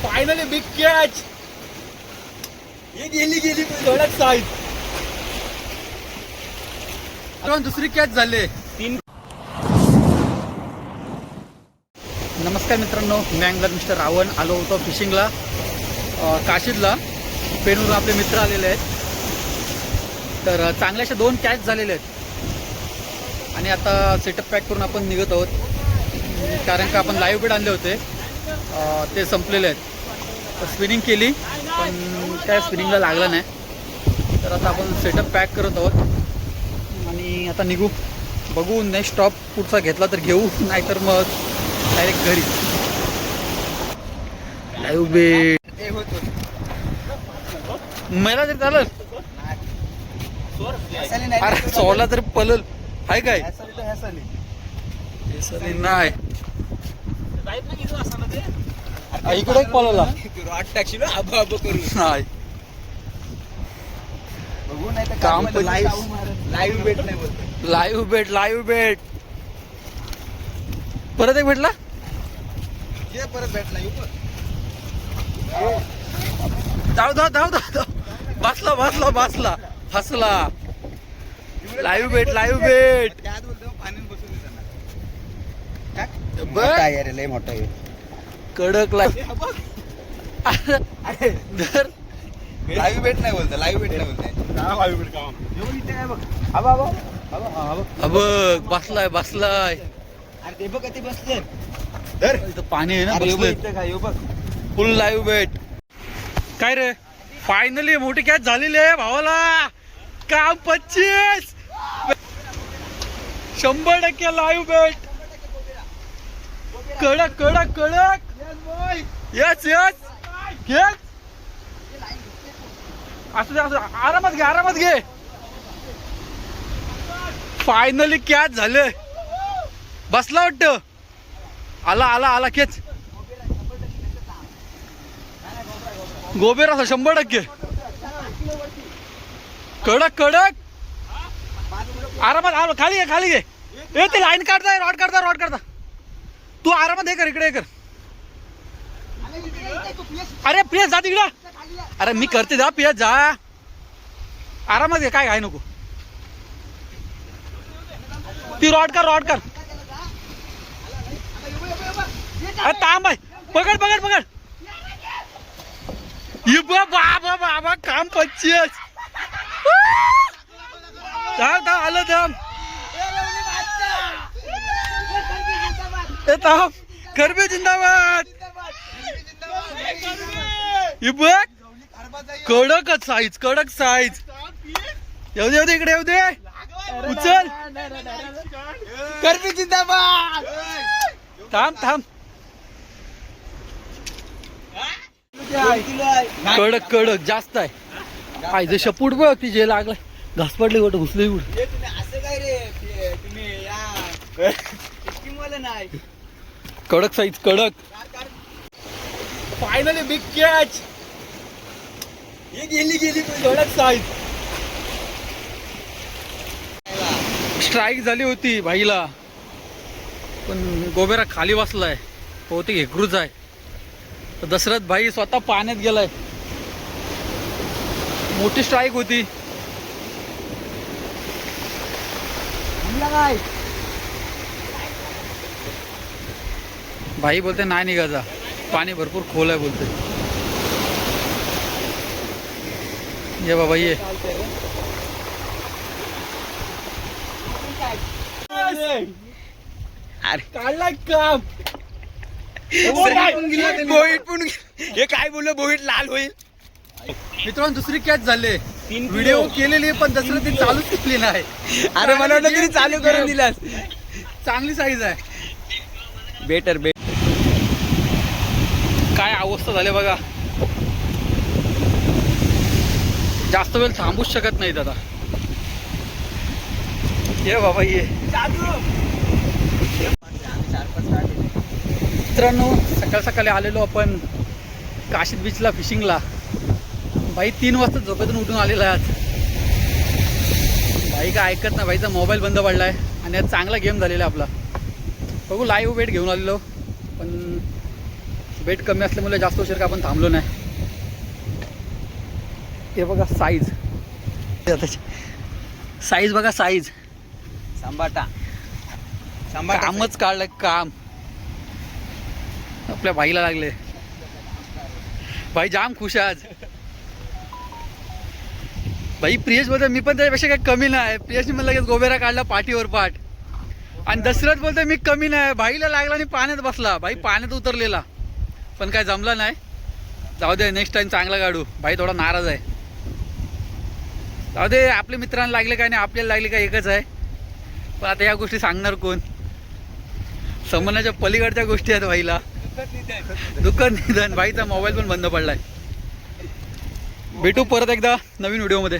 Finally big catch. हे गेली धडक साईज. दुसरी कॅच झाले. नमस्कार मित्रांनो, मी अँगलर मिस्टर रावण आलो होतो फिशिंगला काशीदला. पेनवरून आपले मित्र आलेले आहेत. तर चांगल्याशा 2 कॅच झालेले आहेत आणि आता सेटअप पॅक करून आपण निघत आहोत. कारण का आपण लाईव्ह बेड आणले होते, ते संपलेले आहेत. तर स्पिनिंग केली पण काय स्पिनिंगला लागला नाही. तर आता आपण सेटअप पॅक करत आहोत आणि आता निघू. बघू नेक्स्ट स्टॉप पुढचा घेतला तर घेऊ, नाहीतर मग डायरेक्ट घरी. लाईव्ह बेड मला तरी चालेल. अरे सोला तरी पलल आहे काय नाही. इकडे एक पलला नाही. काम लाईव्ह बेट परत एक भेटला. धाव बसला फसला. लाईव्ह बेट मोठा कडक लाईव्ह बेट नाही बोलत. बसलाय. अरे बघ ते बसले. इथं पाणी आहे ना, बसले फुल लाईव्ह बेट. काय रे, फायनली मोठी कॅच झालेली आहे भावाला. काम 25 100% लाईव्ह बेट. कडक यस घेत. असं आरामात घे. फायनली कॅच झाले. बसला वाटतं. आला खेच. गोबेर असं 100% कडक आरामात. खाली घे. ते लाईन काढता रॉड काढता. तू आरामात हे कर, इकडे कर. अरे प्रिया जा तिकडं. अरे मी करते, जा प्रिया जा. आरामात घे, काय नको. ती रॉड कर. अरे तांब आहे. पकड. बाबा काम 25. आलं थांब. खरबे जिंदाबाद. कडक साईज. येऊ दे इकडे येऊ दे. उचल. करबी जिंदाबाद. थांब. कडक जास्त आहे. पाहिजे शपूट बघ ती जे लागलाय. घास पडली कुठं घुसली कुठं. असं काय रे तुम्ही नाही. कडक साईज. Finally big catch. हे गेली कडक साईज. स्ट्राईक झाली होती भाईला, पण गोबेरा खाली बसलाय. बहुतेक हेकरूच आहे. तर दशरथ भाई स्वतः पाण्यात गेलाय. मोठी स्ट्राईक होती. भाई बोलते नाही निघायचा, पाणी भरपूर खोल आहे बोलते. ये बाबा ये. अरे काढलाय काम. बोईट पण हे काय बोललो, बोईट लाल होईल. मित्रांनो दुसरी कॅच झाले. व्हिडिओ केलेली पण दसरा ती चालूच केली नाही. अरे मला वाटलं तरी चालू करून दिलास. चांगली साईज आहे. बेटर काय अवस्था झाली बघा. जास्त वेळ थांबूच शकत नाहीत आता. ये बाबा ये. मित्रांनो सकाळी आलेलो आपण काशीद बीचला फिशिंगला. भाई 3 वाजता झोपेतून उठून आलेला आहे आज. भाई काय ऐकत नाही. भाईचा मोबाईल बंद पडलाय आणि आज चांगला गेम झालेला आपला. बघू लाईव्ह बेट घेऊन आलेलो पण बेट कमी असल्यामुळे जास्त उशीर का आपण थांबलो नाही. हे बघा साईज, साईज बघा साईज. सांबाटा कामच काढलंय काम. आपल्या भाईला लागले. भाई जाम खुश आहे आज. भाई प्रियश बोलतो मी पण त्याच्यापेक्षा काही कमी नाही. प्रियशने मला लगेच गोबेरा काढला पाठीवर पाठ. आणि दशरथ बोलतो मी कमी नाही. भाईला लागला आणि पाण्यात बसला. भाई पाण्यात उतरलेला पण काय जमला नाही. जाऊ दे नेक्स्ट टाइम चांगला काढू. भाई थोडा नाराज आहे. जाऊ दे आपल्या मित्रांना लागले काय नाही आपल्याला लागले काय एकच आहे. पण आता या गोष्टी सांगणार कोण. समजण्याच्या पलीकडच्या गोष्टी आहेत भाईला. दुःखद निधन. भाईचा मोबाईल पण बंद पडलाय. भेटू परत एकदा नवीन व्हिडिओमध्ये.